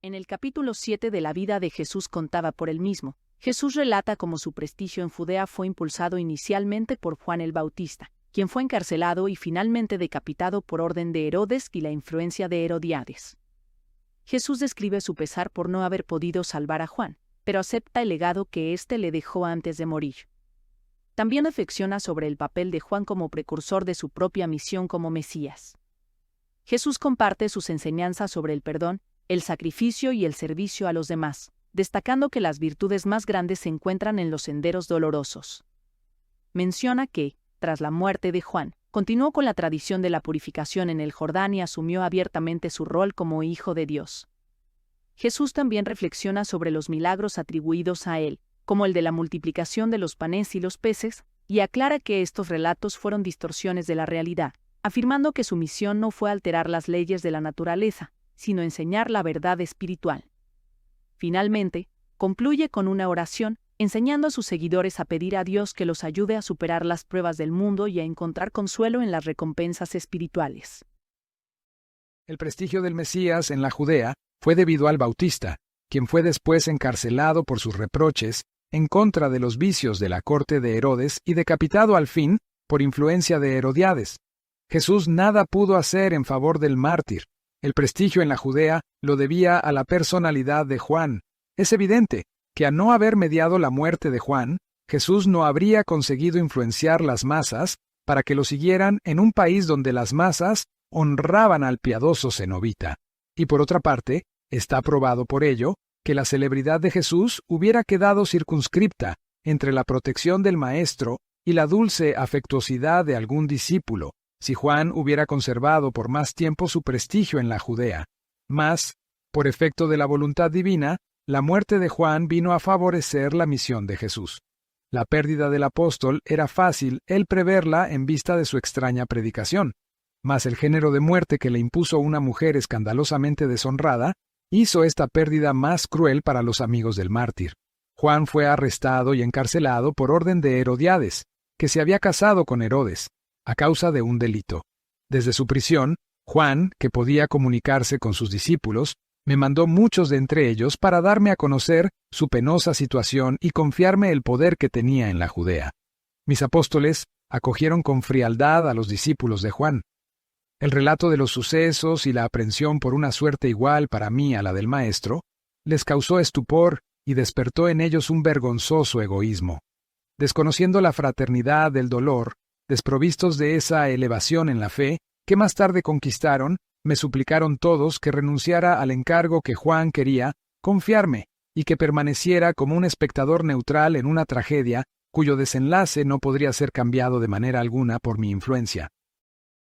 En el capítulo 7 de la vida de Jesús contada por él mismo, Jesús relata cómo su prestigio en Judea fue impulsado inicialmente por Juan el Bautista, quien fue encarcelado y finalmente decapitado por orden de Herodes y la influencia de Herodíades. Jesús describe su pesar por no haber podido salvar a Juan, pero acepta el legado que éste le dejó antes de morir. También reflexiona sobre el papel de Juan como precursor de su propia misión como Mesías. Jesús comparte sus enseñanzas sobre el perdón, el sacrificio y el servicio a los demás, destacando que las virtudes más grandes se encuentran en los senderos dolorosos. Menciona que, tras la muerte de Juan, continuó con la tradición de la purificación en el Jordán y asumió abiertamente su rol como Hijo de Dios. Jesús también reflexiona sobre los milagros atribuidos a él, como el de la multiplicación de los panes y los peces, y aclara que estos relatos fueron distorsiones de la realidad, afirmando que su misión no fue alterar las leyes de la naturaleza, sino enseñar la verdad espiritual. Finalmente, concluye con una oración, enseñando a sus seguidores a pedir a Dios que los ayude a superar las pruebas del mundo y a encontrar consuelo en las recompensas espirituales. El prestigio del Mesías en la Judea fue debido al Bautista, quien fue después encarcelado por sus reproches en contra de los vicios de la corte de Herodes y decapitado al fin por influencia de Herodíades. Jesús nada pudo hacer en favor del mártir. El prestigio en la Judea lo debía a la personalidad de Juan. Es evidente que a no haber mediado la muerte de Juan, Jesús no habría conseguido influenciar las masas para que lo siguieran en un país donde las masas honraban al piadoso cenobita. Y por otra parte, está probado por ello que la celebridad de Jesús hubiera quedado circunscripta entre la protección del Maestro y la dulce afectuosidad de algún discípulo, si Juan hubiera conservado por más tiempo su prestigio en la Judea. Mas, por efecto de la voluntad divina, la muerte de Juan vino a favorecer la misión de Jesús. La pérdida del apóstol era fácil el preverla en vista de su extraña predicación, mas el género de muerte que le impuso una mujer escandalosamente deshonrada hizo esta pérdida más cruel para los amigos del mártir. Juan fue arrestado y encarcelado por orden de Herodíades, que se había casado con Herodes, a causa de un delito. Desde su prisión, Juan, que podía comunicarse con sus discípulos, me mandó muchos de entre ellos para darme a conocer su penosa situación y confiarme el poder que tenía en la Judea. Mis apóstoles acogieron con frialdad a los discípulos de Juan. El relato de los sucesos y la aprensión por una suerte igual para mí a la del Maestro les causó estupor y despertó en ellos un vergonzoso egoísmo. Desconociendo la fraternidad del dolor, desprovistos de esa elevación en la fe, que más tarde conquistaron, me suplicaron todos que renunciara al encargo que Juan quería confiarme y que permaneciera como un espectador neutral en una tragedia cuyo desenlace no podría ser cambiado de manera alguna por mi influencia.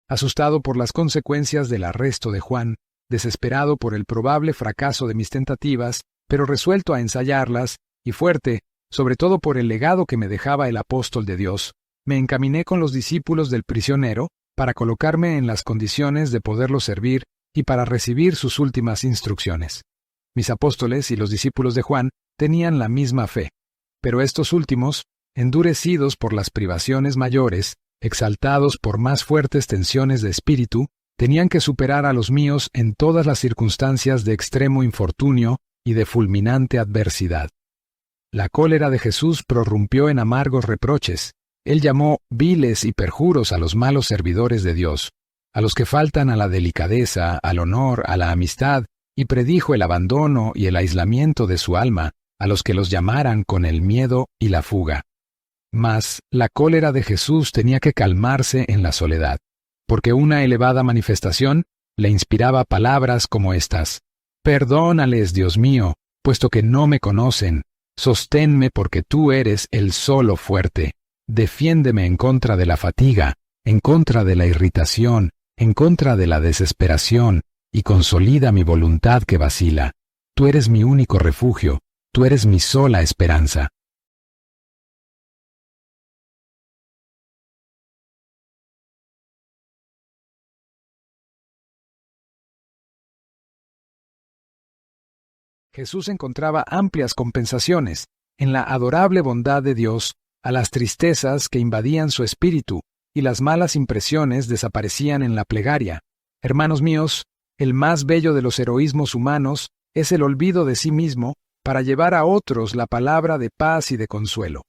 Asustado por las consecuencias del arresto de Juan, desesperado por el probable fracaso de mis tentativas, pero resuelto a ensayarlas, y fuerte, sobre todo por el legado que me dejaba el apóstol de Dios, me encaminé con los discípulos del prisionero para colocarme en las condiciones de poderlo servir y para recibir sus últimas instrucciones. Mis apóstoles y los discípulos de Juan tenían la misma fe, pero estos últimos, endurecidos por las privaciones mayores, exaltados por más fuertes tensiones de espíritu, tenían que superar a los míos en todas las circunstancias de extremo infortunio y de fulminante adversidad. La cólera de Jesús prorrumpió en amargos reproches. Él llamó viles y perjuros a los malos servidores de Dios, a los que faltan a la delicadeza, al honor, a la amistad, y predijo el abandono y el aislamiento de su alma a los que los llamaran con el miedo y la fuga. Mas la cólera de Jesús tenía que calmarse en la soledad, porque una elevada manifestación le inspiraba palabras como estas: «Perdónales, Dios mío, puesto que no me conocen. Sosténme porque tú eres el solo fuerte. Defiéndeme en contra de la fatiga, en contra de la irritación, en contra de la desesperación, y consolida mi voluntad que vacila. Tú eres mi único refugio, tú eres mi sola esperanza». Jesús encontraba amplias compensaciones en la adorable bondad de Dios a las tristezas que invadían su espíritu, y las malas impresiones desaparecían en la plegaria. Hermanos míos, el más bello de los heroísmos humanos es el olvido de sí mismo para llevar a otros la palabra de paz y de consuelo.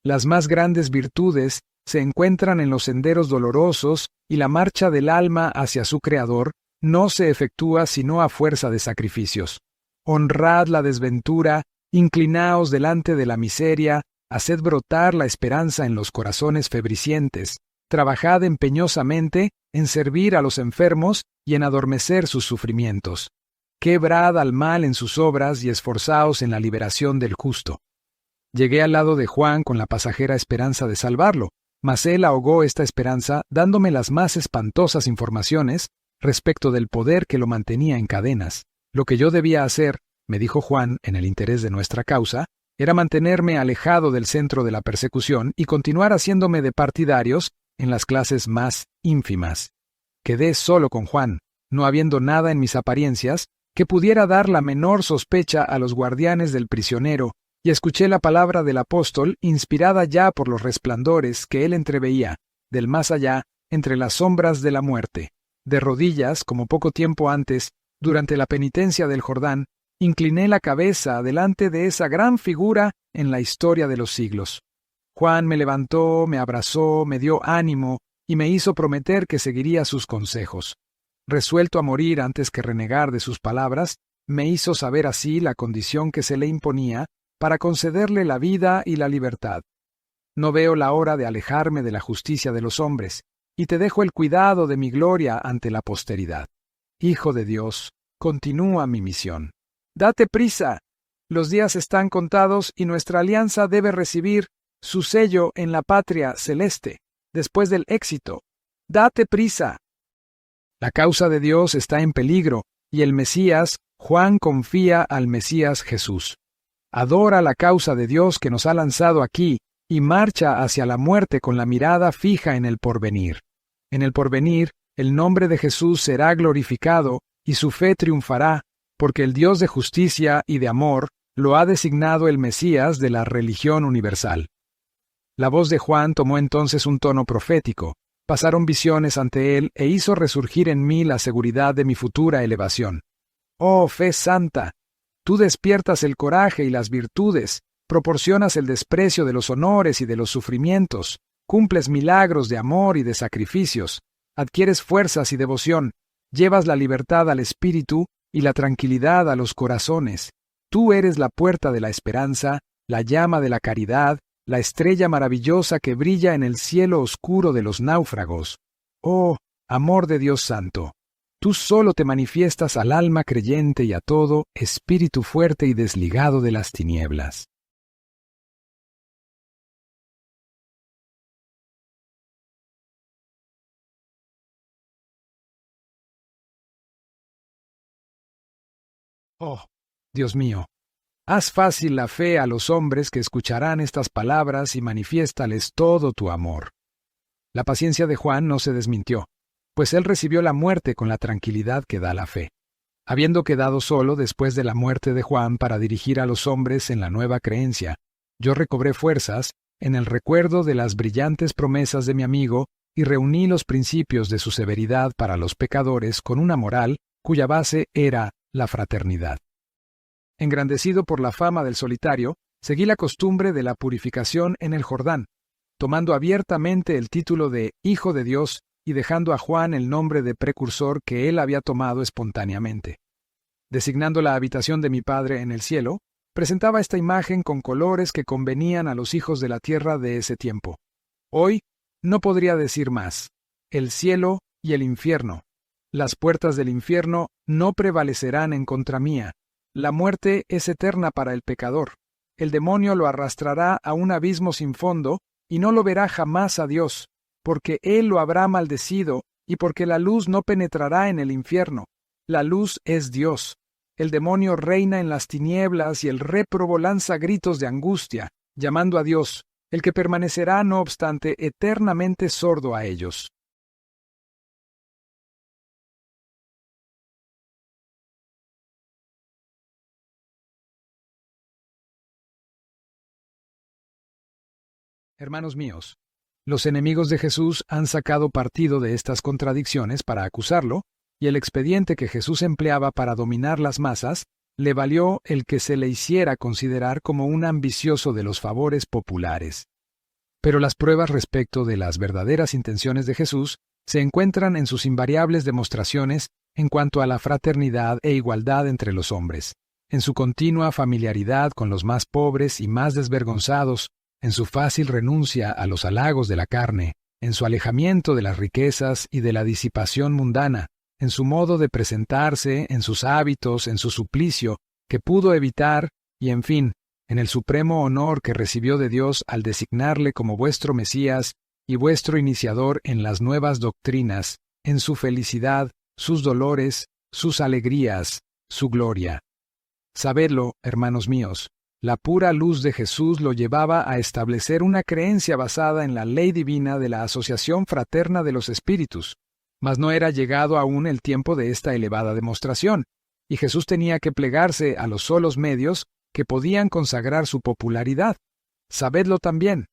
Las más grandes virtudes se encuentran en los senderos dolorosos y la marcha del alma hacia su Creador no se efectúa sino a fuerza de sacrificios. Honrad la desventura, inclinaos delante de la miseria, haced brotar la esperanza en los corazones febricientes, trabajad empeñosamente en servir a los enfermos y en adormecer sus sufrimientos. Quebrad al mal en sus obras y esforzaos en la liberación del justo. Llegué al lado de Juan con la pasajera esperanza de salvarlo, mas él ahogó esta esperanza dándome las más espantosas informaciones respecto del poder que lo mantenía en cadenas. Lo que yo debía hacer, me dijo Juan, en el interés de nuestra causa, era mantenerme alejado del centro de la persecución y continuar haciéndome de partidarios en las clases más ínfimas. Quedé solo con Juan, no habiendo nada en mis apariencias que pudiera dar la menor sospecha a los guardianes del prisionero, y escuché la palabra del apóstol inspirada ya por los resplandores que él entreveía, del más allá, entre las sombras de la muerte. De rodillas, como poco tiempo antes, durante la penitencia del Jordán, incliné la cabeza delante de esa gran figura en la historia de los siglos. Juan me levantó, me abrazó, me dio ánimo y me hizo prometer que seguiría sus consejos. Resuelto a morir antes que renegar de sus palabras, me hizo saber así la condición que se le imponía para concederle la vida y la libertad. No veo la hora de alejarme de la justicia de los hombres, y te dejo el cuidado de mi gloria ante la posteridad. Hijo de Dios, continúa mi misión. Date prisa. Los días están contados y nuestra alianza debe recibir su sello en la patria celeste, después del éxito. Date prisa. La causa de Dios está en peligro, y el Mesías, Juan confía al Mesías Jesús. Adora la causa de Dios que nos ha lanzado aquí, y marcha hacia la muerte con la mirada fija en el porvenir. En el porvenir, el nombre de Jesús será glorificado, y su fe triunfará, porque el Dios de justicia y de amor lo ha designado el Mesías de la religión universal. La voz de Juan tomó entonces un tono profético. Pasaron visiones ante él e hizo resurgir en mí la seguridad de mi futura elevación. ¡Oh, fe santa! Tú despiertas el coraje y las virtudes, proporcionas el desprecio de los honores y de los sufrimientos, cumples milagros de amor y de sacrificios, adquieres fuerzas y devoción, llevas la libertad al espíritu y la tranquilidad a los corazones. Tú eres la puerta de la esperanza, la llama de la caridad, la estrella maravillosa que brilla en el cielo oscuro de los náufragos. Oh, amor de Dios Santo, tú solo te manifiestas al alma creyente y a todo espíritu fuerte y desligado de las tinieblas. Oh, Dios mío, haz fácil la fe a los hombres que escucharán estas palabras y manifiéstales todo tu amor. La paciencia de Juan no se desmintió, pues él recibió la muerte con la tranquilidad que da la fe. Habiendo quedado solo después de la muerte de Juan para dirigir a los hombres en la nueva creencia, yo recobré fuerzas en el recuerdo de las brillantes promesas de mi amigo y reuní los principios de su severidad para los pecadores con una moral cuya base era la fraternidad. Engrandecido por la fama del solitario, seguí la costumbre de la purificación en el Jordán, tomando abiertamente el título de Hijo de Dios y dejando a Juan el nombre de precursor que él había tomado espontáneamente. Designando la habitación de mi Padre en el cielo, presentaba esta imagen con colores que convenían a los hijos de la tierra de ese tiempo. Hoy no podría decir más. El cielo y el infierno. Las puertas del infierno no prevalecerán en contra mía. La muerte es eterna para el pecador. El demonio lo arrastrará a un abismo sin fondo y no lo verá jamás a Dios, porque él lo habrá maldecido y porque la luz no penetrará en el infierno. La luz es Dios. El demonio reina en las tinieblas y el réprobo lanza gritos de angustia, llamando a Dios, el que permanecerá, no obstante, eternamente sordo a ellos. Hermanos míos, los enemigos de Jesús han sacado partido de estas contradicciones para acusarlo, y el expediente que Jesús empleaba para dominar las masas le valió el que se le hiciera considerar como un ambicioso de los favores populares. Pero las pruebas respecto de las verdaderas intenciones de Jesús se encuentran en sus invariables demostraciones en cuanto a la fraternidad e igualdad entre los hombres, en su continua familiaridad con los más pobres y más desvergonzados, en su fácil renuncia a los halagos de la carne, en su alejamiento de las riquezas y de la disipación mundana, en su modo de presentarse, en sus hábitos, en su suplicio, que pudo evitar, y en fin, en el supremo honor que recibió de Dios al designarle como vuestro Mesías y vuestro iniciador en las nuevas doctrinas, en su felicidad, sus dolores, sus alegrías, su gloria. Sabedlo, hermanos míos, la pura luz de Jesús lo llevaba a establecer una creencia basada en la ley divina de la asociación fraterna de los espíritus, mas no era llegado aún el tiempo de esta elevada demostración, y Jesús tenía que plegarse a los solos medios que podían consagrar su popularidad. Sabedlo también.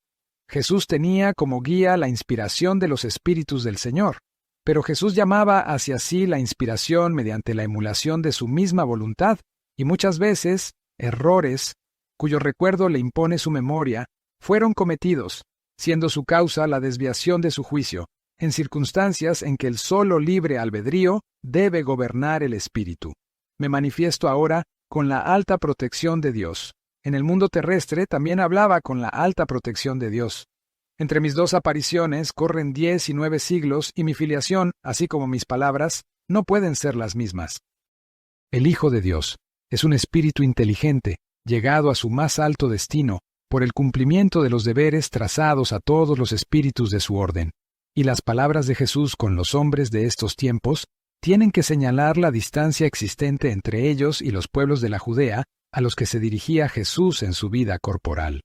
Jesús tenía como guía la inspiración de los espíritus del Señor, pero Jesús llamaba hacia sí la inspiración mediante la emulación de su misma voluntad, y muchas veces, errores, cuyo recuerdo le impone su memoria, fueron cometidos, siendo su causa la desviación de su juicio, en circunstancias en que el solo libre albedrío debe gobernar el espíritu. Me manifiesto ahora con la alta protección de Dios. En el mundo terrestre también hablaba con la alta protección de Dios. Entre mis dos apariciones corren 10 y 9 siglos y mi filiación, así como mis palabras, no pueden ser las mismas. El Hijo de Dios es un espíritu inteligente, llegado a su más alto destino, por el cumplimiento de los deberes trazados a todos los espíritus de su orden. Y las palabras de Jesús con los hombres de estos tiempos tienen que señalar la distancia existente entre ellos y los pueblos de la Judea a los que se dirigía Jesús en su vida corporal.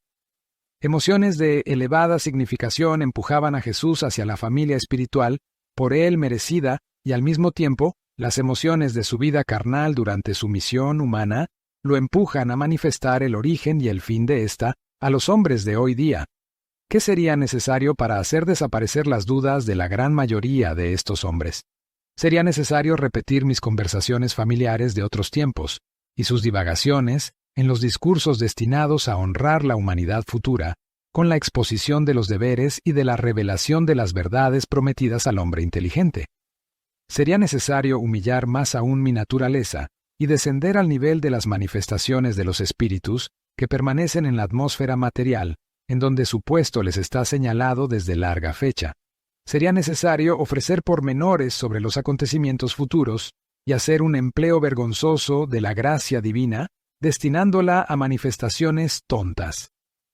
Emociones de elevada significación empujaban a Jesús hacia la familia espiritual, por él merecida, y al mismo tiempo, las emociones de su vida carnal durante su misión humana lo empujan a manifestar el origen y el fin de ésta a los hombres de hoy día. ¿Qué sería necesario para hacer desaparecer las dudas de la gran mayoría de estos hombres? Sería necesario repetir mis conversaciones familiares de otros tiempos, y sus divagaciones en los discursos destinados a honrar la humanidad futura, con la exposición de los deberes y de la revelación de las verdades prometidas al hombre inteligente. Sería necesario humillar más aún mi naturaleza y descender al nivel de las manifestaciones de los espíritus que permanecen en la atmósfera material, en donde su puesto les está señalado desde larga fecha. Sería necesario ofrecer pormenores sobre los acontecimientos futuros y hacer un empleo vergonzoso de la gracia divina, destinándola a manifestaciones tontas.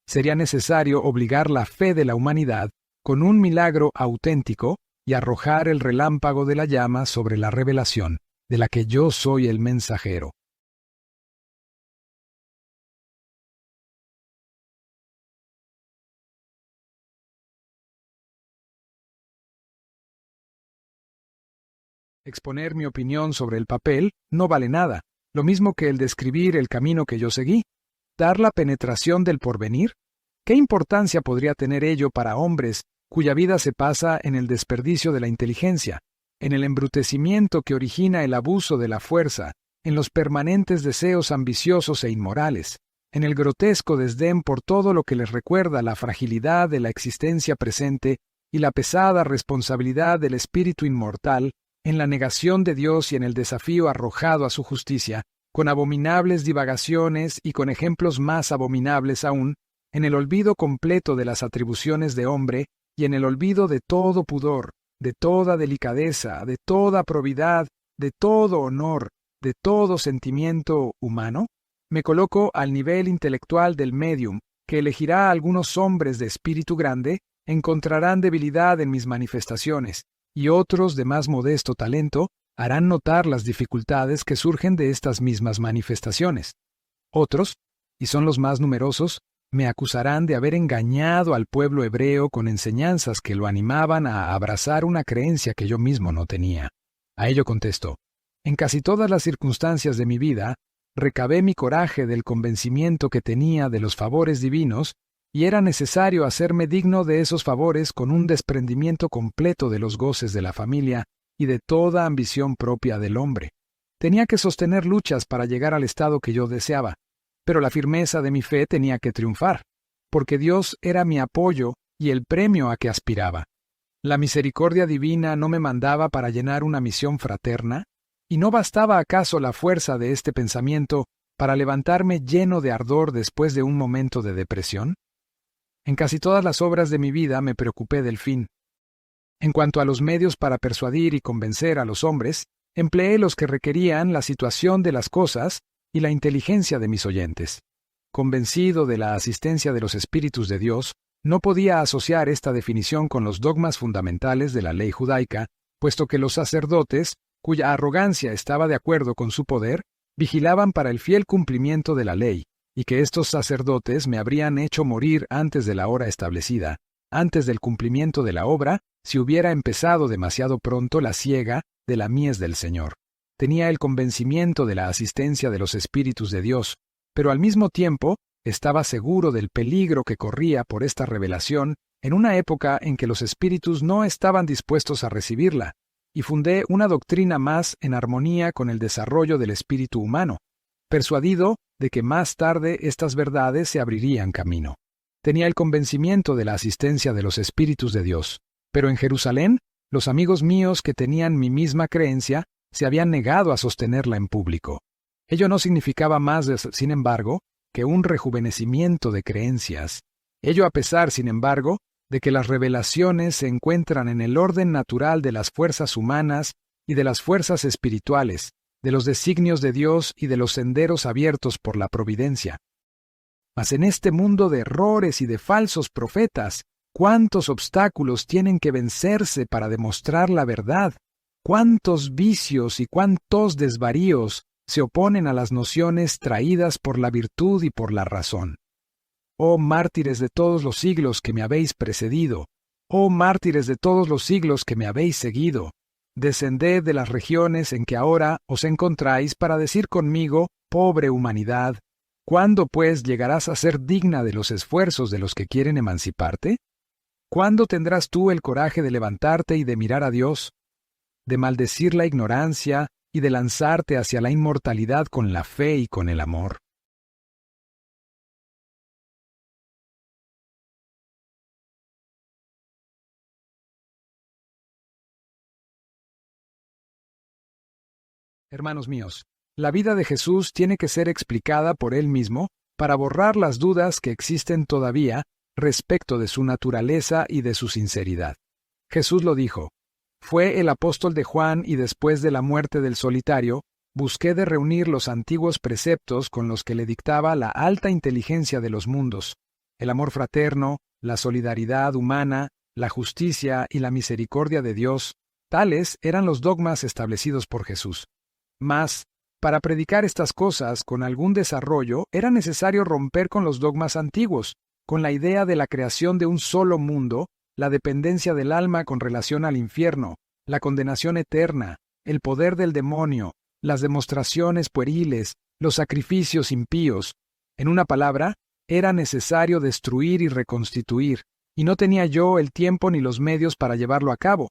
Sería necesario obligar la fe de la humanidad con un milagro auténtico y arrojar el relámpago de la llama sobre la revelación, de la que yo soy el mensajero. Exponer mi opinión sobre el papel no vale nada, lo mismo que el describir el camino que yo seguí. ¿Dar la penetración del porvenir? ¿Qué importancia podría tener ello para hombres cuya vida se pasa en el desperdicio de la inteligencia, en el embrutecimiento que origina el abuso de la fuerza, en los permanentes deseos ambiciosos e inmorales, en el grotesco desdén por todo lo que les recuerda la fragilidad de la existencia presente y la pesada responsabilidad del espíritu inmortal, en la negación de Dios y en el desafío arrojado a su justicia, con abominables divagaciones y con ejemplos más abominables aún, en el olvido completo de las atribuciones de hombre y en el olvido de todo pudor, de toda delicadeza, de toda probidad, de todo honor, de todo sentimiento humano? Me coloco al nivel intelectual del médium, que elegirá a algunos hombres de espíritu grande, encontrarán debilidad en mis manifestaciones, y otros de más modesto talento harán notar las dificultades que surgen de estas mismas manifestaciones. Otros, y son los más numerosos, me acusarán de haber engañado al pueblo hebreo con enseñanzas que lo animaban a abrazar una creencia que yo mismo no tenía. A ello contesto: en casi todas las circunstancias de mi vida, recabé mi coraje del convencimiento que tenía de los favores divinos, y era necesario hacerme digno de esos favores con un desprendimiento completo de los goces de la familia y de toda ambición propia del hombre. Tenía que sostener luchas para llegar al estado que yo deseaba, pero la firmeza de mi fe tenía que triunfar, porque Dios era mi apoyo y el premio a que aspiraba. La misericordia divina no me mandaba para llenar una misión fraterna, ¿y no bastaba acaso la fuerza de este pensamiento para levantarme lleno de ardor después de un momento de depresión? En casi todas las obras de mi vida me preocupé del fin. En cuanto a los medios para persuadir y convencer a los hombres, empleé los que requerían la situación de las cosas y la inteligencia de mis oyentes. Convencido de la asistencia de los espíritus de Dios, no podía asociar esta definición con los dogmas fundamentales de la ley judaica, puesto que los sacerdotes, cuya arrogancia estaba de acuerdo con su poder, vigilaban para el fiel cumplimiento de la ley, y que estos sacerdotes me habrían hecho morir antes de la hora establecida, antes del cumplimiento de la obra, si hubiera empezado demasiado pronto la siega de la mies del Señor. Tenía el convencimiento de la asistencia de los espíritus de Dios, pero al mismo tiempo estaba seguro del peligro que corría por esta revelación en una época en que los espíritus no estaban dispuestos a recibirla, y fundé una doctrina más en armonía con el desarrollo del espíritu humano, persuadido de que más tarde estas verdades se abrirían camino. Tenía el convencimiento de la asistencia de los espíritus de Dios, pero en Jerusalén, los amigos míos que tenían mi misma creencia se habían negado a sostenerla en público. Ello no significaba más, sin embargo, que un rejuvenecimiento de creencias. Ello a pesar, sin embargo, de que las revelaciones se encuentran en el orden natural de las fuerzas humanas y de las fuerzas espirituales, de los designios de Dios y de los senderos abiertos por la providencia. Mas en este mundo de errores y de falsos profetas, ¿cuántos obstáculos tienen que vencerse para demostrar la verdad? ¿Cuántos vicios y cuántos desvaríos se oponen a las nociones traídas por la virtud y por la razón? Oh mártires de todos los siglos que me habéis precedido, oh mártires de todos los siglos que me habéis seguido, descended de las regiones en que ahora os encontráis para decir conmigo, pobre humanidad, ¿cuándo pues llegarás a ser digna de los esfuerzos de los que quieren emanciparte? ¿Cuándo tendrás tú el coraje de levantarte y de mirar a Dios, de maldecir la ignorancia y de lanzarte hacia la inmortalidad con la fe y con el amor? Hermanos míos, la vida de Jesús tiene que ser explicada por Él mismo para borrar las dudas que existen todavía respecto de su naturaleza y de su sinceridad. Jesús lo dijo: «Fue el apóstol de Juan y después de la muerte del solitario, busqué de reunir los antiguos preceptos con los que le dictaba la alta inteligencia de los mundos, el amor fraterno, la solidaridad humana, la justicia y la misericordia de Dios». Tales eran los dogmas establecidos por Jesús. Mas, para predicar estas cosas con algún desarrollo, era necesario romper con los dogmas antiguos, con la idea de la creación de un solo mundo, la dependencia del alma con relación al infierno, la condenación eterna, el poder del demonio, las demostraciones pueriles, los sacrificios impíos. En una palabra, era necesario destruir y reconstituir, y no tenía yo el tiempo ni los medios para llevarlo a cabo.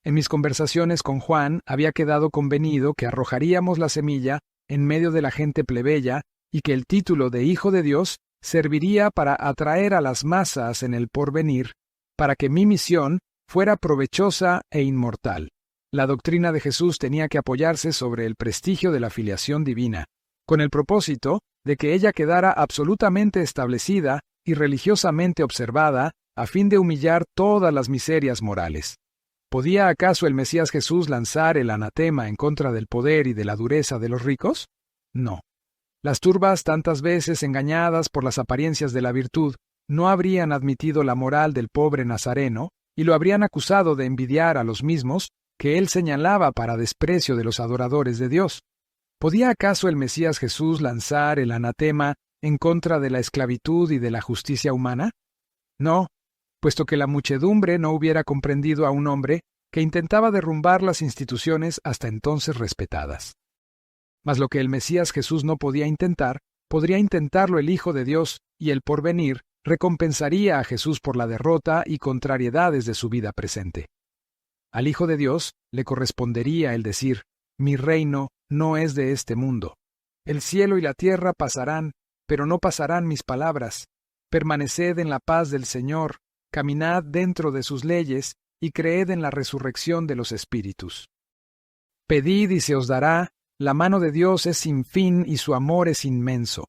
En mis conversaciones con Juan había quedado convenido que arrojaríamos la semilla en medio de la gente plebeya y que el título de Hijo de Dios serviría para atraer a las masas en el porvenir, para que mi misión fuera provechosa e inmortal. La doctrina de Jesús tenía que apoyarse sobre el prestigio de la filiación divina, con el propósito de que ella quedara absolutamente establecida y religiosamente observada a fin de humillar todas las miserias morales. ¿Podía acaso el Mesías Jesús lanzar el anatema en contra del poder y de la dureza de los ricos? No. Las turbas, tantas veces engañadas por las apariencias de la virtud, no habrían admitido la moral del pobre Nazareno y lo habrían acusado de envidiar a los mismos que él señalaba para desprecio de los adoradores de Dios. ¿Podía acaso el Mesías Jesús lanzar el anatema en contra de la esclavitud y de la justicia humana? No, puesto que la muchedumbre no hubiera comprendido a un hombre que intentaba derrumbar las instituciones hasta entonces respetadas. Mas lo que el Mesías Jesús no podía intentar, podría intentarlo el Hijo de Dios, y el porvenir recompensaría a Jesús por la derrota y contrariedades de su vida presente. Al Hijo de Dios le correspondería el decir: «Mi reino no es de este mundo. El cielo y la tierra pasarán, pero no pasarán mis palabras. Permaneced en la paz del Señor, caminad dentro de sus leyes, y creed en la resurrección de los espíritus. Pedid y se os dará, la mano de Dios es sin fin y su amor es inmenso.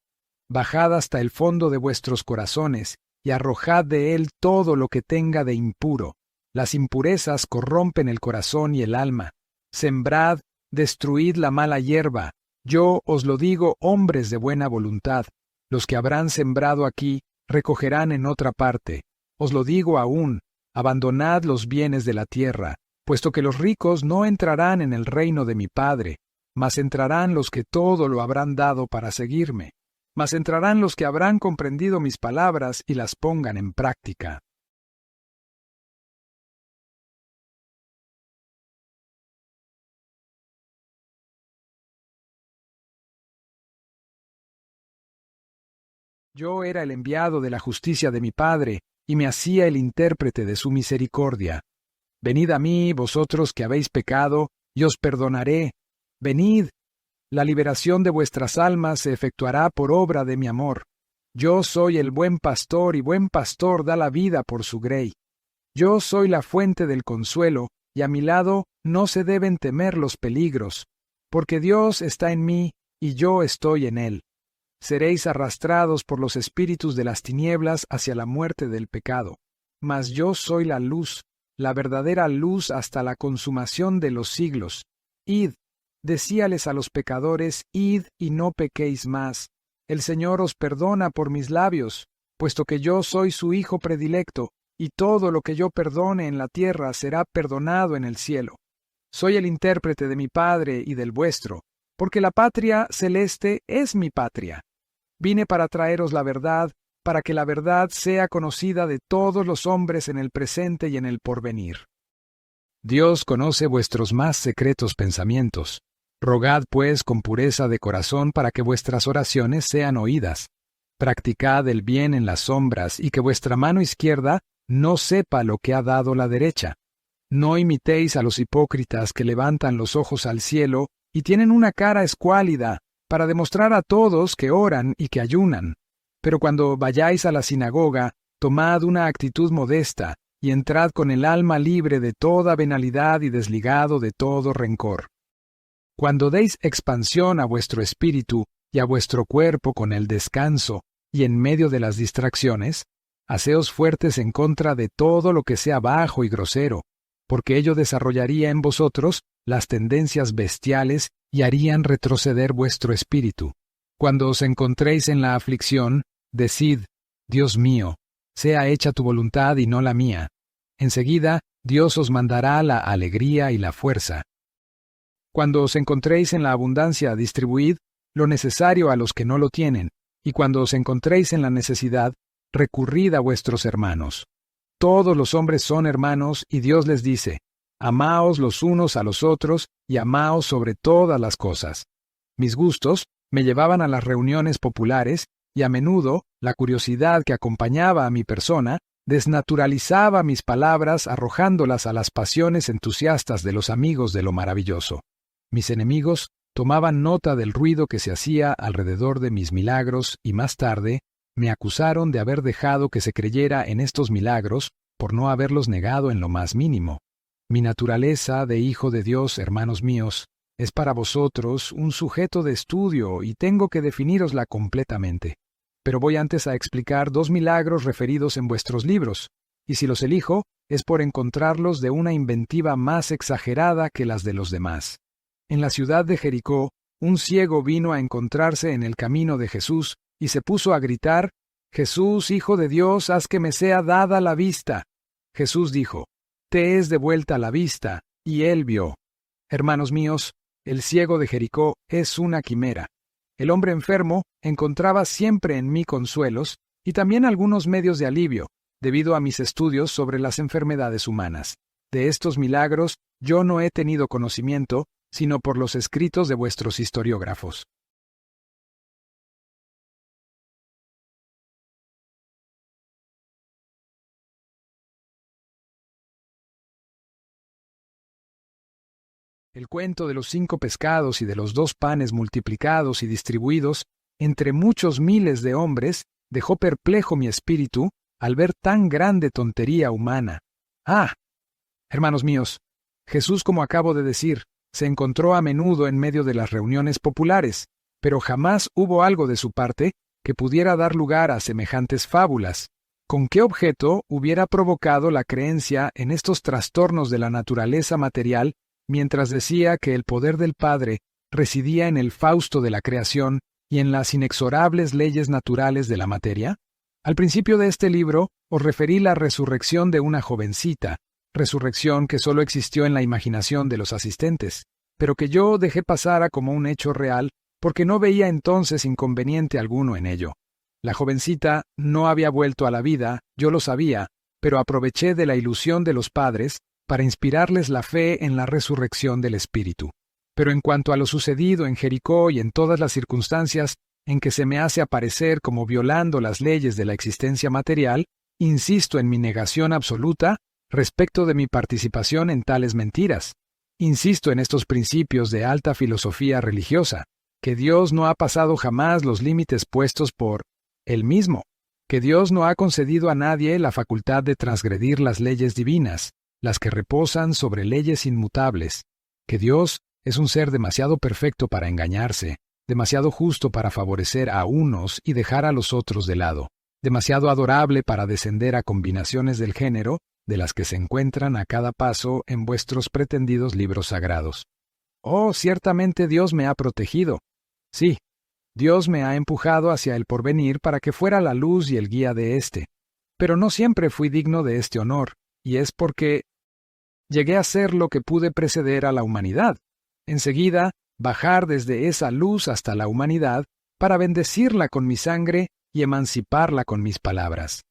Bajad hasta el fondo de vuestros corazones, y arrojad de él todo lo que tenga de impuro. Las impurezas corrompen el corazón y el alma. Sembrad, destruid la mala hierba. Yo os lo digo, hombres de buena voluntad. Los que habrán sembrado aquí, recogerán en otra parte. Os lo digo aún, abandonad los bienes de la tierra, puesto que los ricos no entrarán en el reino de mi Padre, mas entrarán los que todo lo habrán dado para seguirme. Mas entrarán los que habrán comprendido mis palabras y las pongan en práctica. Yo era el enviado de la justicia de mi Padre, y me hacía el intérprete de su misericordia. Venid a mí, vosotros que habéis pecado, y os perdonaré. Venid, la liberación de vuestras almas se efectuará por obra de mi amor. Yo soy el buen pastor, y buen pastor da la vida por su grey. Yo soy la fuente del consuelo, y a mi lado no se deben temer los peligros, porque Dios está en mí, y yo estoy en él. Seréis arrastrados por los espíritus de las tinieblas hacia la muerte del pecado. Mas yo soy la luz, la verdadera luz hasta la consumación de los siglos. Id, decíales a los pecadores, id y no pequéis más. El Señor os perdona por mis labios, puesto que yo soy su Hijo predilecto, y todo lo que yo perdone en la tierra será perdonado en el cielo. Soy el intérprete de mi Padre y del vuestro, porque la patria celeste es mi patria. Vine para traeros la verdad, para que la verdad sea conocida de todos los hombres en el presente y en el porvenir. Dios conoce vuestros más secretos pensamientos. Rogad, pues, con pureza de corazón para que vuestras oraciones sean oídas. Practicad el bien en las sombras y que vuestra mano izquierda no sepa lo que ha dado la derecha. No imitéis a los hipócritas que levantan los ojos al cielo y tienen una cara escuálida, para demostrar a todos que oran y que ayunan. Pero cuando vayáis a la sinagoga, tomad una actitud modesta, y entrad con el alma libre de toda venalidad y desligado de todo rencor. Cuando deis expansión a vuestro espíritu y a vuestro cuerpo con el descanso, y en medio de las distracciones, haceos fuertes en contra de todo lo que sea bajo y grosero, porque ello desarrollaría en vosotros las tendencias bestiales y harían retroceder vuestro espíritu. Cuando os encontréis en la aflicción, decid, Dios mío, sea hecha tu voluntad y no la mía. Enseguida, Dios os mandará la alegría y la fuerza. Cuando os encontréis en la abundancia, distribuid lo necesario a los que no lo tienen, y cuando os encontréis en la necesidad, recurrid a vuestros hermanos. Todos los hombres son hermanos, y Dios les dice, amaos los unos a los otros, y amaos sobre todas las cosas. Mis gustos me llevaban a las reuniones populares, y a menudo la curiosidad que acompañaba a mi persona desnaturalizaba mis palabras arrojándolas a las pasiones entusiastas de los amigos de lo maravilloso. Mis enemigos tomaban nota del ruido que se hacía alrededor de mis milagros y más tarde me acusaron de haber dejado que se creyera en estos milagros por no haberlos negado en lo más mínimo. Mi naturaleza de hijo de Dios, hermanos míos, es para vosotros un sujeto de estudio y tengo que definírosla completamente. Pero voy antes a explicar 2 milagros referidos en vuestros libros, y si los elijo es por encontrarlos de una inventiva más exagerada que las de los demás. En la ciudad de Jericó, un ciego vino a encontrarse en el camino de Jesús y se puso a gritar, «Jesús, Hijo de Dios, haz que me sea dada la vista». Jesús dijo, «Te es de vuelta la vista», y él vio. Hermanos míos, el ciego de Jericó es una quimera. El hombre enfermo encontraba siempre en mí consuelos y también algunos medios de alivio, debido a mis estudios sobre las enfermedades humanas. De estos milagros yo no he tenido conocimiento, sino por los escritos de vuestros historiógrafos. El cuento de los 5 pescados y de los 2 panes multiplicados y distribuidos entre muchos miles de hombres dejó perplejo mi espíritu al ver tan grande tontería humana. ¡Ah! Hermanos míos, Jesús, como acabo de decir, se encontró a menudo en medio de las reuniones populares, pero jamás hubo algo de su parte que pudiera dar lugar a semejantes fábulas. ¿Con qué objeto hubiera provocado la creencia en estos trastornos de la naturaleza material mientras decía que el poder del Padre residía en el Fausto de la creación y en las inexorables leyes naturales de la materia? Al principio de este libro os referí la resurrección de una jovencita, resurrección que solo existió en la imaginación de los asistentes, pero que yo dejé pasar como un hecho real porque no veía entonces inconveniente alguno en ello. La jovencita no había vuelto a la vida, yo lo sabía, pero aproveché de la ilusión de los padres para inspirarles la fe en la resurrección del espíritu. Pero en cuanto a lo sucedido en Jericó y en todas las circunstancias en que se me hace aparecer como violando las leyes de la existencia material, insisto en mi negación absoluta respecto de mi participación en tales mentiras. Insisto en estos principios de alta filosofía religiosa, que Dios no ha pasado jamás los límites puestos por Él mismo, que Dios no ha concedido a nadie la facultad de transgredir las leyes divinas, las que reposan sobre leyes inmutables, que Dios es un ser demasiado perfecto para engañarse, demasiado justo para favorecer a unos y dejar a los otros de lado, demasiado adorable para descender a combinaciones del género de las que se encuentran a cada paso en vuestros pretendidos libros sagrados. Oh, ciertamente Dios me ha protegido. Sí, Dios me ha empujado hacia el porvenir para que fuera la luz y el guía de éste. Pero no siempre fui digno de este honor, y es porque llegué a ser lo que pude preceder a la humanidad. Enseguida, bajar desde esa luz hasta la humanidad para bendecirla con mi sangre y emanciparla con mis palabras.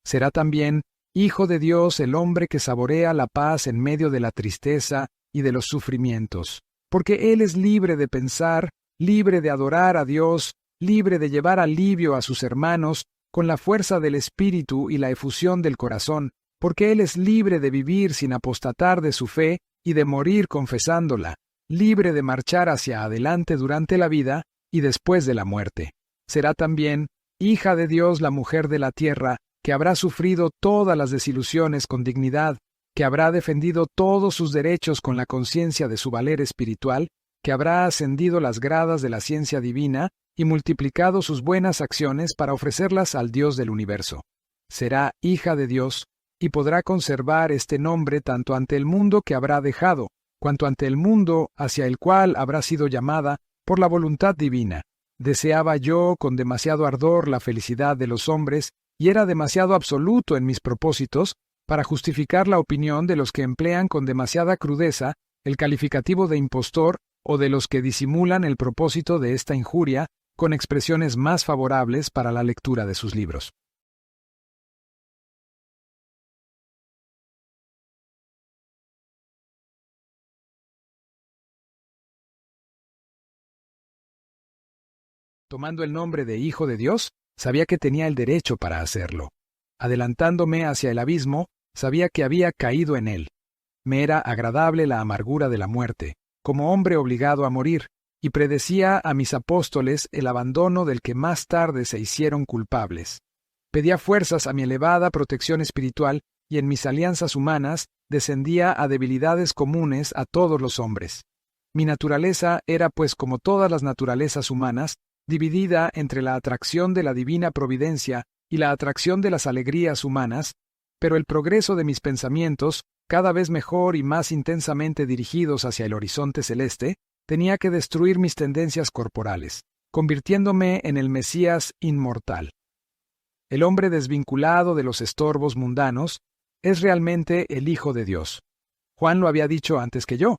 Será también Hijo de Dios el hombre que saborea la paz en medio de la tristeza y de los sufrimientos, porque él es libre de pensar, libre de adorar a Dios, libre de llevar alivio a sus hermanos con la fuerza del espíritu y la efusión del corazón, porque él es libre de vivir sin apostatar de su fe y de morir confesándola, libre de marchar hacia adelante durante la vida y después de la muerte. Será también hija de Dios la mujer de la tierra, que habrá sufrido todas las desilusiones con dignidad, que habrá defendido todos sus derechos con la conciencia de su valer espiritual, que habrá ascendido las gradas de la ciencia divina y multiplicado sus buenas acciones para ofrecerlas al Dios del universo. Será hija de Dios, y podrá conservar este nombre tanto ante el mundo que habrá dejado, cuanto ante el mundo hacia el cual habrá sido llamada por la voluntad divina. Deseaba yo con demasiado ardor la felicidad de los hombres, y era demasiado absoluto en mis propósitos para justificar la opinión de los que emplean con demasiada crudeza el calificativo de impostor o de los que disimulan el propósito de esta injuria con expresiones más favorables para la lectura de sus libros. Tomando el nombre de Hijo de Dios, sabía que tenía el derecho para hacerlo. Adelantándome hacia el abismo, sabía que había caído en él. Me era agradable la amargura de la muerte, como hombre obligado a morir, y predecía a mis apóstoles el abandono del que más tarde se hicieron culpables. Pedía fuerzas a mi elevada protección espiritual y en mis alianzas humanas descendía a debilidades comunes a todos los hombres. Mi naturaleza era, pues, como todas las naturalezas humanas, dividida entre la atracción de la divina providencia y la atracción de las alegrías humanas, pero el progreso de mis pensamientos, cada vez mejor y más intensamente dirigidos hacia el horizonte celeste, tenía que destruir mis tendencias corporales, convirtiéndome en el Mesías inmortal. El hombre desvinculado de los estorbos mundanos es realmente el Hijo de Dios. Juan lo había dicho antes que yo,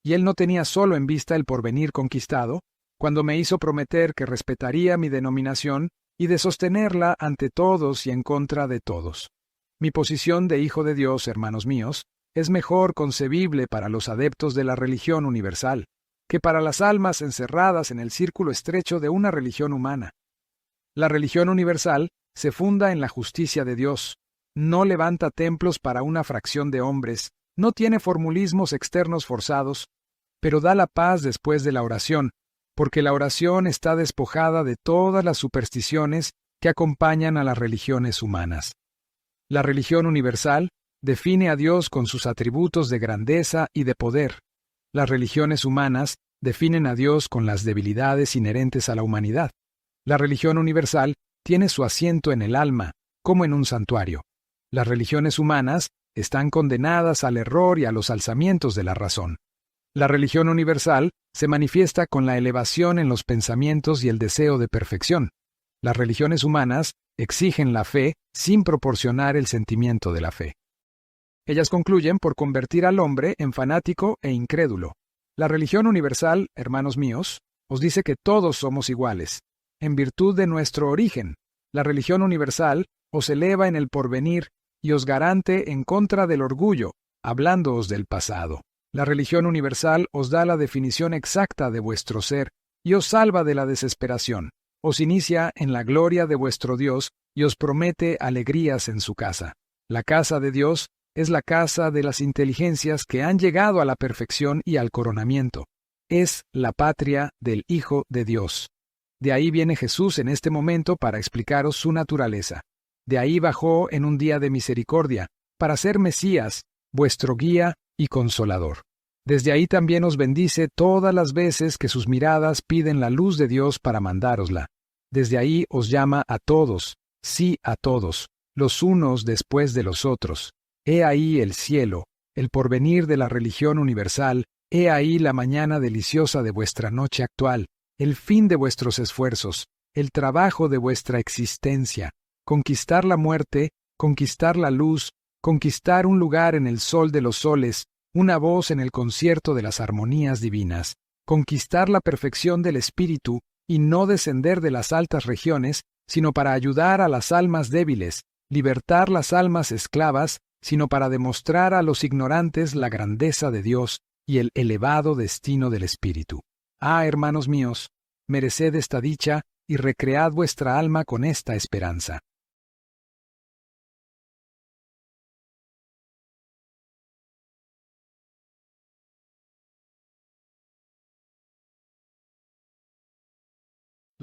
y él no tenía solo en vista el porvenir conquistado, cuando me hizo prometer que respetaría mi denominación y de sostenerla ante todos y en contra de todos. Mi posición de Hijo de Dios, hermanos míos, es mejor concebible para los adeptos de la religión universal, que para las almas encerradas en el círculo estrecho de una religión humana. La religión universal se funda en la justicia de Dios, no levanta templos para una fracción de hombres, no tiene formulismos externos forzados, pero da la paz después de la oración, porque la oración está despojada de todas las supersticiones que acompañan a las religiones humanas. La religión universal define a Dios con sus atributos de grandeza y de poder. Las religiones humanas definen a Dios con las debilidades inherentes a la humanidad. La religión universal tiene su asiento en el alma, como en un santuario. Las religiones humanas están condenadas al error y a los alzamientos de la razón. La religión universal se manifiesta con la elevación en los pensamientos y el deseo de perfección. Las religiones humanas exigen la fe sin proporcionar el sentimiento de la fe. Ellas concluyen por convertir al hombre en fanático e incrédulo. La religión universal, hermanos míos, os dice que todos somos iguales, en virtud de nuestro origen. La religión universal os eleva en el porvenir y os garante en contra del orgullo, hablándoos del pasado. La religión universal os da la definición exacta de vuestro ser y os salva de la desesperación. Os inicia en la gloria de vuestro Dios y os promete alegrías en su casa. La casa de Dios es la casa de las inteligencias que han llegado a la perfección y al coronamiento. Es la patria del Hijo de Dios. De ahí viene Jesús en este momento para explicaros su naturaleza. De ahí bajó en un día de misericordia, para ser Mesías, vuestro guía y consolador. Desde ahí también os bendice todas las veces que sus miradas piden la luz de Dios para mandárosla. Desde ahí os llama a todos, sí a todos, los unos después de los otros. He ahí el cielo, el porvenir de la religión universal, he ahí la mañana deliciosa de vuestra noche actual, el fin de vuestros esfuerzos, el trabajo de vuestra existencia, conquistar la muerte, conquistar la luz, conquistar un lugar en el sol de los soles, una voz en el concierto de las armonías divinas, conquistar la perfección del espíritu y no descender de las altas regiones, sino para ayudar a las almas débiles, libertar las almas esclavas, sino para demostrar a los ignorantes la grandeza de Dios y el elevado destino del espíritu. Ah, hermanos míos, mereced esta dicha y recread vuestra alma con esta esperanza.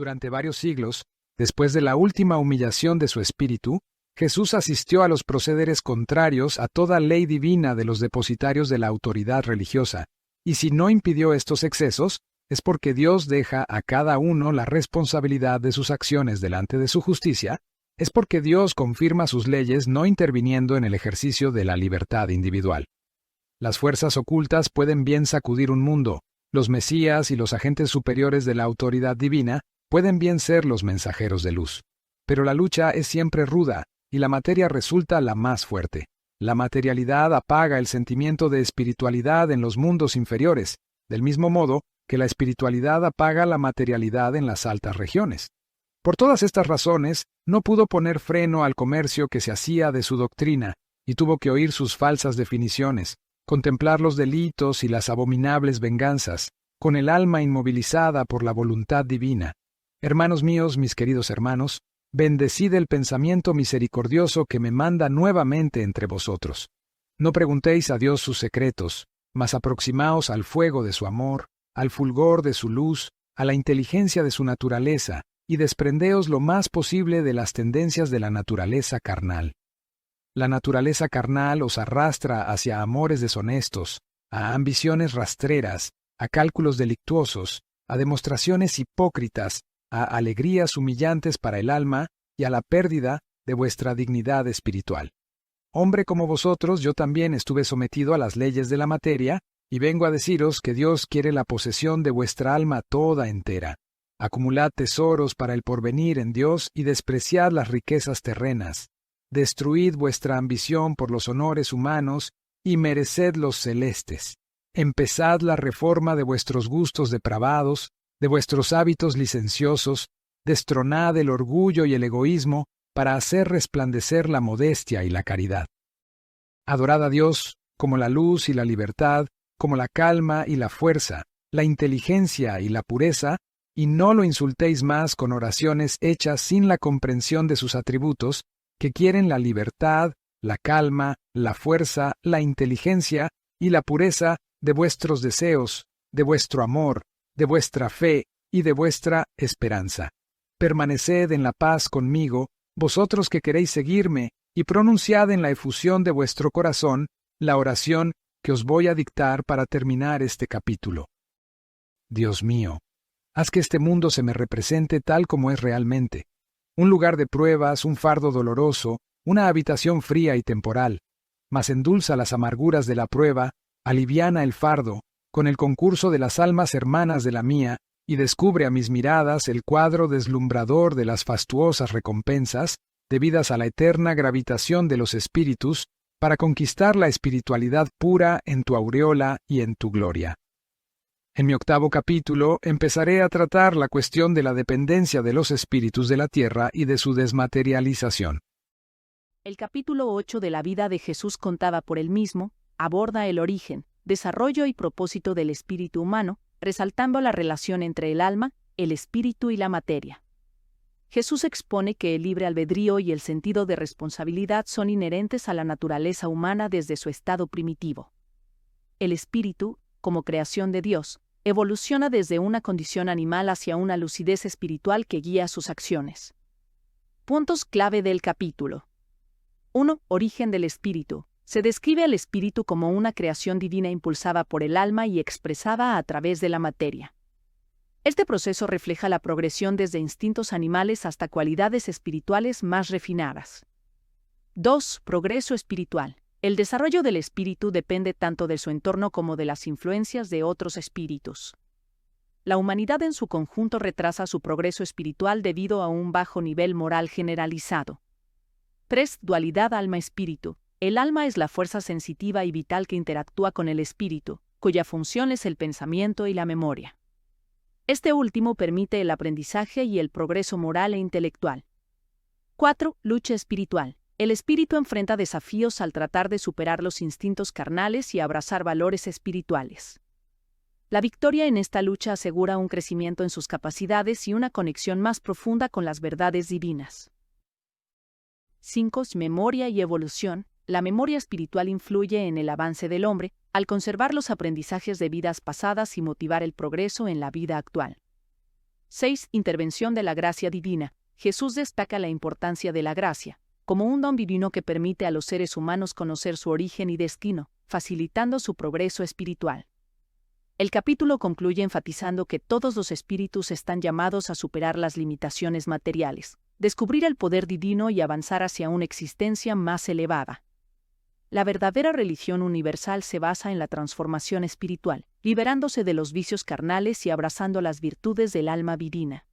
Durante varios siglos, después de la última humillación de su espíritu, Jesús asistió a los procederes contrarios a toda ley divina de los depositarios de la autoridad religiosa, y si no impidió estos excesos, es porque Dios deja a cada uno la responsabilidad de sus acciones delante de su justicia, es porque Dios confirma sus leyes no interviniendo en el ejercicio de la libertad individual. Las fuerzas ocultas pueden bien sacudir un mundo, los mesías y los agentes superiores de la autoridad divina pueden bien ser los mensajeros de luz. Pero la lucha es siempre ruda, y la materia resulta la más fuerte. La materialidad apaga el sentimiento de espiritualidad en los mundos inferiores, del mismo modo que la espiritualidad apaga la materialidad en las altas regiones. Por todas estas razones, no pudo poner freno al comercio que se hacía de su doctrina, y tuvo que oír sus falsas definiciones, contemplar los delitos y las abominables venganzas, con el alma inmovilizada por la voluntad divina. Hermanos míos, mis queridos hermanos, bendecid el pensamiento misericordioso que me manda nuevamente entre vosotros. No preguntéis a Dios sus secretos, mas aproximaos al fuego de su amor, al fulgor de su luz, a la inteligencia de su naturaleza, y desprendeos lo más posible de las tendencias de la naturaleza carnal. La naturaleza carnal os arrastra hacia amores deshonestos, a ambiciones rastreras, a cálculos delictuosos, a demostraciones hipócritas, a alegrías humillantes para el alma y a la pérdida de vuestra dignidad espiritual. Hombre como vosotros, yo también estuve sometido a las leyes de la materia, y vengo a deciros que Dios quiere la posesión de vuestra alma toda entera. Acumulad tesoros para el porvenir en Dios y despreciad las riquezas terrenas. Destruid vuestra ambición por los honores humanos y mereced los celestes. Empezad la reforma de vuestros gustos depravados, de vuestros hábitos licenciosos, destronad el orgullo y el egoísmo para hacer resplandecer la modestia y la caridad. Adorad a Dios como la luz y la libertad, como la calma y la fuerza, la inteligencia y la pureza, y no lo insultéis más con oraciones hechas sin la comprensión de sus atributos, que quieren la libertad, la calma, la fuerza, la inteligencia y la pureza de vuestros deseos, de vuestro amor, de vuestra fe y de vuestra esperanza. Permaneced en la paz conmigo, vosotros que queréis seguirme, y pronunciad en la efusión de vuestro corazón la oración que os voy a dictar para terminar este capítulo. Dios mío, haz que este mundo se me represente tal como es realmente. Un lugar de pruebas, un fardo doloroso, una habitación fría y temporal. Mas endulza las amarguras de la prueba, aliviana el fardo, con el concurso de las almas hermanas de la mía, y descubre a mis miradas el cuadro deslumbrador de las fastuosas recompensas, debidas a la eterna gravitación de los espíritus, para conquistar la espiritualidad pura en tu aureola y en tu gloria. En mi 8º capítulo empezaré a tratar la cuestión de la dependencia de los espíritus de la tierra y de su desmaterialización. El capítulo 8 de la vida de Jesús contaba por él mismo, aborda el origen, desarrollo y propósito del espíritu humano, resaltando la relación entre el alma, el espíritu y la materia. Jesús expone que el libre albedrío y el sentido de responsabilidad son inherentes a la naturaleza humana desde su estado primitivo. El espíritu, como creación de Dios, evoluciona desde una condición animal hacia una lucidez espiritual que guía sus acciones. Puntos clave del capítulo. 1. Origen del espíritu. Se describe al espíritu como una creación divina impulsada por el alma y expresada a través de la materia. Este proceso refleja la progresión desde instintos animales hasta cualidades espirituales más refinadas. 2. Progreso espiritual. El desarrollo del espíritu depende tanto de su entorno como de las influencias de otros espíritus. La humanidad en su conjunto retrasa su progreso espiritual debido a un bajo nivel moral generalizado. 3. Dualidad alma-espíritu. El alma es la fuerza sensitiva y vital que interactúa con el espíritu, cuya función es el pensamiento y la memoria. Este último permite el aprendizaje y el progreso moral e intelectual. 4. Lucha espiritual. El espíritu enfrenta desafíos al tratar de superar los instintos carnales y abrazar valores espirituales. La victoria en esta lucha asegura un crecimiento en sus capacidades y una conexión más profunda con las verdades divinas. 5. Memoria y evolución. La memoria espiritual influye en el avance del hombre, al conservar los aprendizajes de vidas pasadas y motivar el progreso en la vida actual. 6. Intervención de la gracia divina. Jesús destaca la importancia de la gracia, como un don divino que permite a los seres humanos conocer su origen y destino, facilitando su progreso espiritual. El capítulo concluye enfatizando que todos los espíritus están llamados a superar las limitaciones materiales, descubrir el poder divino y avanzar hacia una existencia más elevada. La verdadera religión universal se basa en la transformación espiritual, liberándose de los vicios carnales y abrazando las virtudes del alma divina.